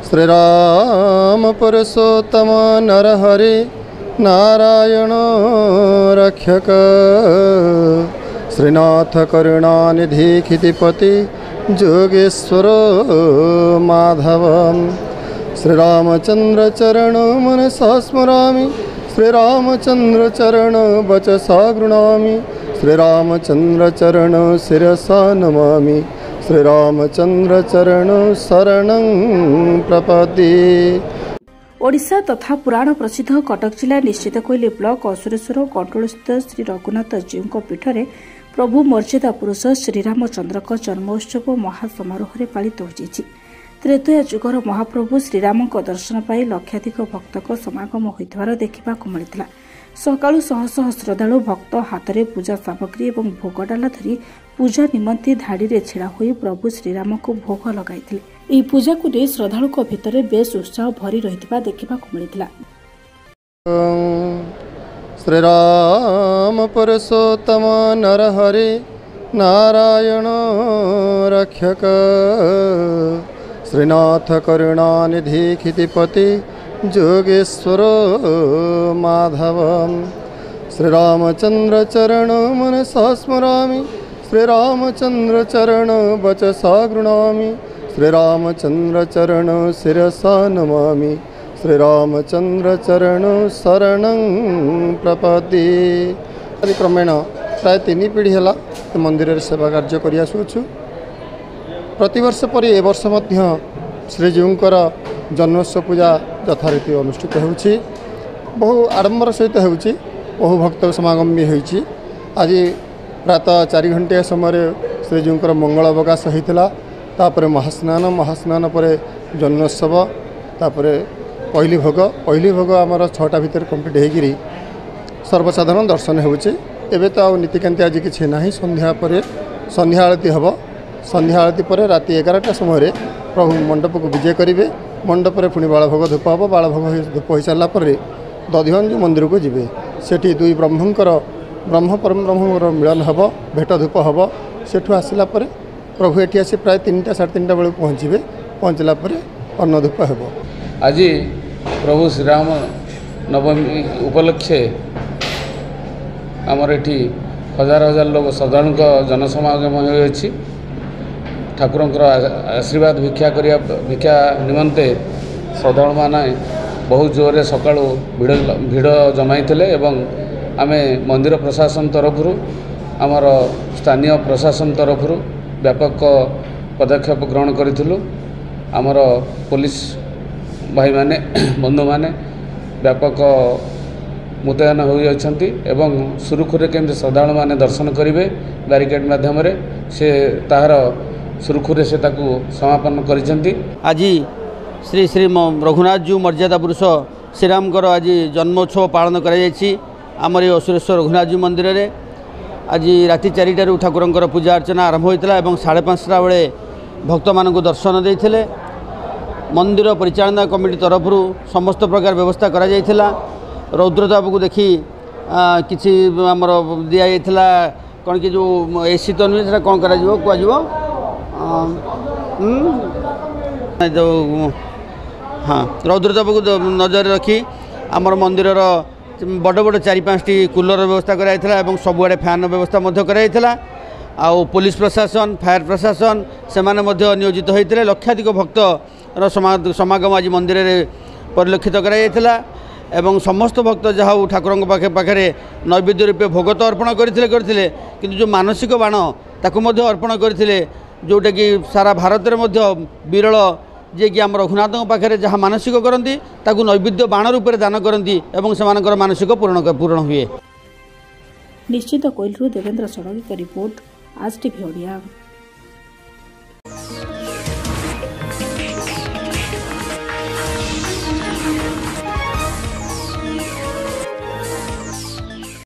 श्रीराम पुरुषोत्तम नरहरि नारायण रक्षक श्रीनाथ करुणानिधि खितिपति जोगेश्वर माधव श्रीरामचंद्र चरण मनसा स्मरामि श्रीरामचंद्र चरण वचसा गृह्णामि श्रीरामचंद्र चरण शिरसा नमामि श्रीरामचंद्र चरण शरणं प्रपद्ये। ओडिशा तथा पुराण प्रसिद्ध कटक जिला निश्चितकोइली ब्लॉक असुरेश्वर कंट्रोलस्थित श्री रघुनाथ जीव पीठरे प्रभु मर्यादा पुरुष श्रीरामचंद्र जन्मोत्सव महासमारोह पालित हो। त्रेतया जुगर महाप्रभु श्रीराम दर्शन पाई लक्षाधिक भक्त समागम होइथिबार देखिबाकु मिलिथिला। सकाळु शह शह श्रद्धालु भक्त हाथ में पूजा सामग्री और भोगडाला धरी पूजा निमंते धाड़ी में छिड़ा होई प्रभु श्रीराम को भोग लगाइथिले। एही पूजा को नहीं श्रद्धालु भितर बेस उत्साह भरी रहिथिबा देखिबाकु मिलिथिला। श्रीराम पुरुषोत्तम नरहरि नारायण रक्षक श्रीनाथ करुणानिधि खितिपति जोगेश्वर माधव श्रीरामचंद्र चरण मनसा स्मरामि श्रीरामचंद्र चरण वचसा गृह्णामि श्रीरामचंद्र चरण शिरसा नमामि श्रीरामचंद्र चरण शरणं प्रपद्ये। क्रमेण प्राय 3 पीढ़ी है मंदिर सेवा कार्य कर प्रतिवर्ष पर ए वर्ष श्रीजीवर जन्मोत्सव पूजा यथारीति अनुष्ठित होउछि। बहु आडंबर सहित होउछि। बहु भक्त समागम भी होइछि। आज प्रातः 4 घंटे समय श्रीजीवर मंगल अवकाश होता। तापर महास्नान पर जन्मोत्सव तापर पहली भोग आमर 6टा भितर कंप्लीट होगी सर्वसाधारण दर्शन होउछि। एबे तो नीतिकांति आज किछि नाही। संध्या आरती हम संध्या आरती पर राति 11टा समय प्रभु मंडप को विजय करेंगे। मंडप में पुणी बालभोग धूप हम बालभोग धूप हो सारापर दधिवंज मंदिर को जी सेठी दुई ब्रह्मंकर ब्रह्म परम ब्रह्मर मिलन हम भेट धूप हम सेठू आसला प्रभु एटी आसी प्राय 3टा 3:30 बेलू पहुँचे। पहुँचला अन्न धूप हम। आज प्रभु श्रीराम नवमी उपलक्षे आमर एटी हजार हजार लोग श्रद्धालु जनसमागम होइछि। ठाकुरंकर आशीर्वाद भिक्षा निमंते श्रद्धालु माने बहुत जोरे सकाळु भिड़ जमाइथिले एवं आमे मंदिर प्रशासन तरफ आमर स्थानीय प्रशासन तरफ व्यापक पदक्षेप ग्रहण करिथिलु। आमर पुलिस भाई माने बंधु माने व्यापक मुतयन होई अछंती एवं सुरुखुरे केमते श्रद्धालु माने दर्शन करिवे बैरिकेड माध्यम रे से ताहार सुरुखुरे से ताकू समापन करिसेंती। आज श्री श्री रघुनाथ जीव मर्यादा पुरुष श्रीराम आज जन्मोत्सव पालन कर असुरेश्वर रघुनाथ जीव मंदिर रे आज राति 4टारू ठाकुरंकर पूजा अर्चना आरंभ होता और 5:30 बेले भक्त मान दर्शन देते। मंदिर परिचालना कमिटी तरफ समस्त प्रकार व्यवस्था करा जायथिला। रौद्रताप को देखी किसी आमर दि जाइथिला कौन कि जो एसी तो नुहे से कौन करा जो हाँ रौद्रताप को नजर रखी आमर मंदिर बड़ बड़ 4-5टी कूलर व्यवस्था कराइथिला एवं सबुआड़े फैन व्यवस्था कराइथिला। आउ पुलिस प्रशासन फायर प्रशासन से नियोजित होते। लक्षाधिक भक्त समागम आज मंदिर में परिलक्षित कराइथिला एवं समस्त भक्त जहाँ ठाकुर पाखे नैवेद्य रूपे भोग तो अर्पण करते किंतु जो मानसिक बाण ताकू अर्पण करते जोटा कि सारा भारत में विरल जे कि आम रघुनाथ पाखे जहाँ मानसिक करती ताकू नैवेद्य बाण रूप दान करती एवं से मानसिक पूर्ण हुए। निश्चित कोइलरू देवेंद्र षडंगी का रिपोर्ट आज टीवी ओडिया।